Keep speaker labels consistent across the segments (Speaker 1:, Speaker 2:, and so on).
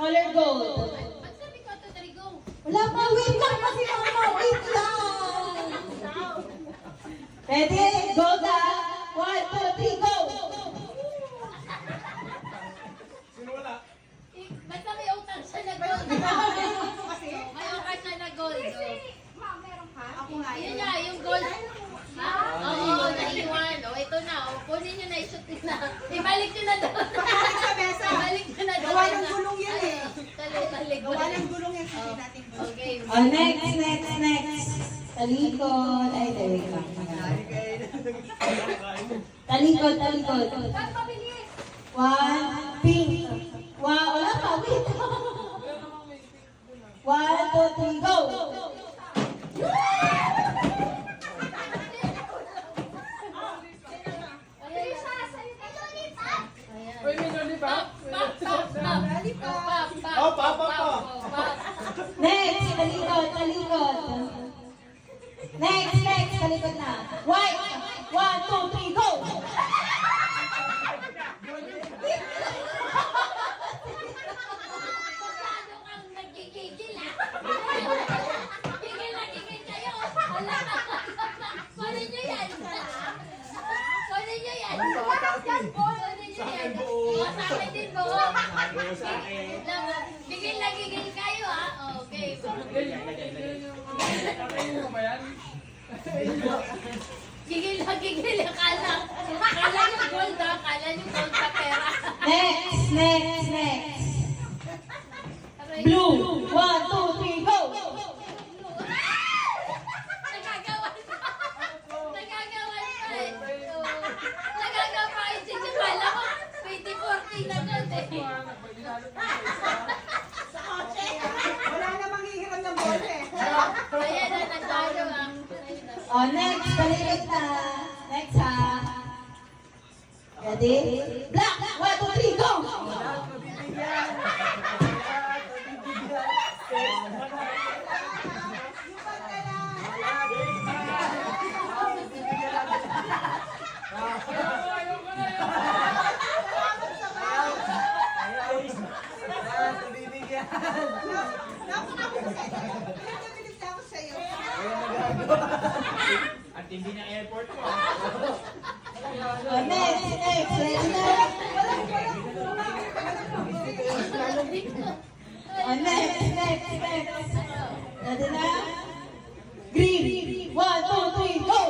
Speaker 1: Color gold.
Speaker 2: Ba't sabi ko, 2, 3, go?
Speaker 1: Wala pa, wait lang kasi mama, wait lang. Ready? Gold ah. 1, 2, 3, go!
Speaker 3: Sino wala?
Speaker 2: Basta may utang siya na gold. May utang siya na gold.
Speaker 4: Ako nga
Speaker 2: Yun nga, yung gold. Ha? Oo, naiwan. O, ito na. O, kunin nyo na, i-shoot nyo na. Ibalik nyo na doon.
Speaker 4: sa mesa.
Speaker 2: Ibalik nyo na doon.
Speaker 4: Gawa ng gulong yan eh.
Speaker 2: Talik.
Speaker 4: Gawa ng gulong yan. Hindi natin gulong.
Speaker 2: Okay.
Speaker 1: Oh, next. Talikod. Ay, wait lang. Talikod.
Speaker 4: Ba't pabilis?
Speaker 1: 1, pink. Wow, wala pa, wait. 1, 2, 3, go!
Speaker 3: Uy, may lollipop.
Speaker 1: Next, talikod. Next, talikod na. White. 1, 2, 3, go!
Speaker 2: Masyado kang nagkikigil, ah. Gigil na gigil kayo. Wala ka. Kunin nyo yan. Kunin nyo yan. Kunin nyo yan. O, sa akin din buo. Gigil na gigil kayo, ah. Okay.
Speaker 3: Ano ba yan?
Speaker 2: Gigil na gigil. Akala yung gold, ah. Akala yung gold sa pera.
Speaker 1: Next. Blue. 1, 2, 3, go!
Speaker 2: Nagagawan pa eh. Nagagawa pa eh. Sige, wala ko. 2014 na doon eh.
Speaker 4: Sa kotse. Wala namang hihiram ng bote.
Speaker 2: Ayan na, nagtalo ah.
Speaker 1: Oh, next, talikod na. Next, ha. Ready? Black. 1, 2, 3, go!
Speaker 4: Pinagabilis ako sa'yo.
Speaker 3: At hindi na airport ko.
Speaker 1: Oh, next. Ready na? Oh, next. Ready na? Green. 1, 2, 3, go!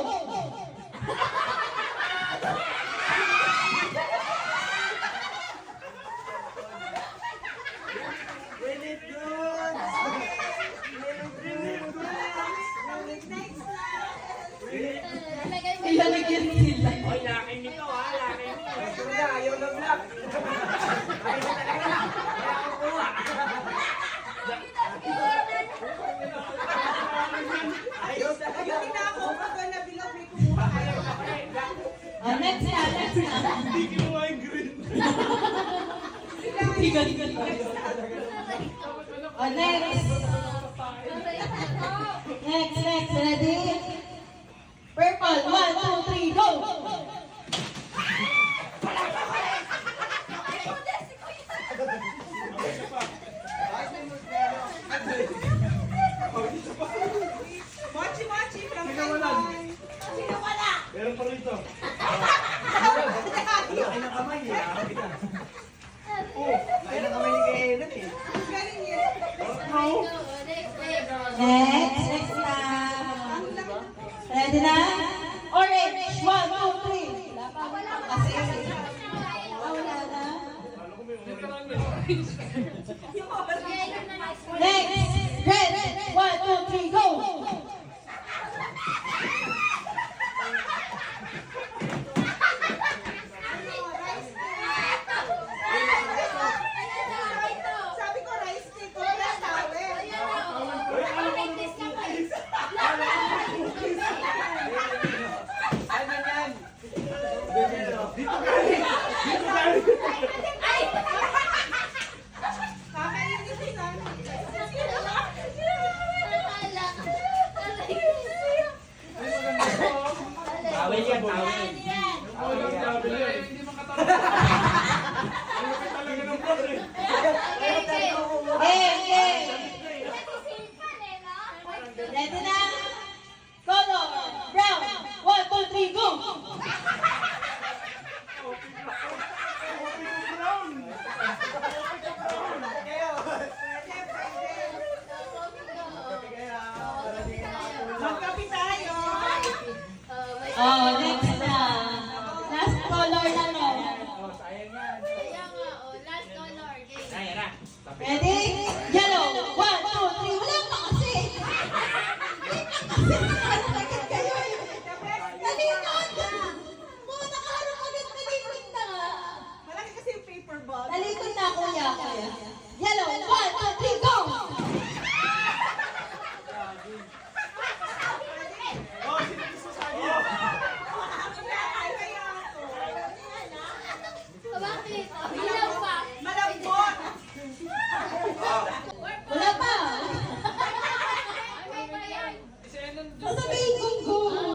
Speaker 2: Nalagay mo
Speaker 1: Ilalagyan sila.
Speaker 3: Oy, laki nito ha, laki nito. Ayaw na black. Ayaw talaga.
Speaker 4: Hindi na ako pag nabilog may kumuha kayo.
Speaker 1: Oh, next na.
Speaker 3: Hindi kinuha yung green.
Speaker 1: Tiga. Oh, next. Ready? Purple. 1, 2, 3, go!
Speaker 4: Mochi from
Speaker 3: Sino wala?
Speaker 4: Taiwan. Sino wala?
Speaker 3: Meron pa rito.
Speaker 4: Laki
Speaker 3: ng kamay niya. Oh, laki ng kamay ni Kailan eh.
Speaker 4: Galing yan.
Speaker 1: Next na. Ready na? Orange. 1, 2, 3. Wala pa. Kasi. Wala na. Next. Red. 1, 2, 3, go!
Speaker 4: Sabi ko rice cake ko na towel.
Speaker 3: Ano yan? Dito galing. Dito galing.
Speaker 4: Kakainis din namin.
Speaker 3: Tawel yan, tawel. Tawel yan. Hindi makatawa. Ano ka talaga ng vlog eh.
Speaker 2: Okay.
Speaker 1: Hindi, hindi.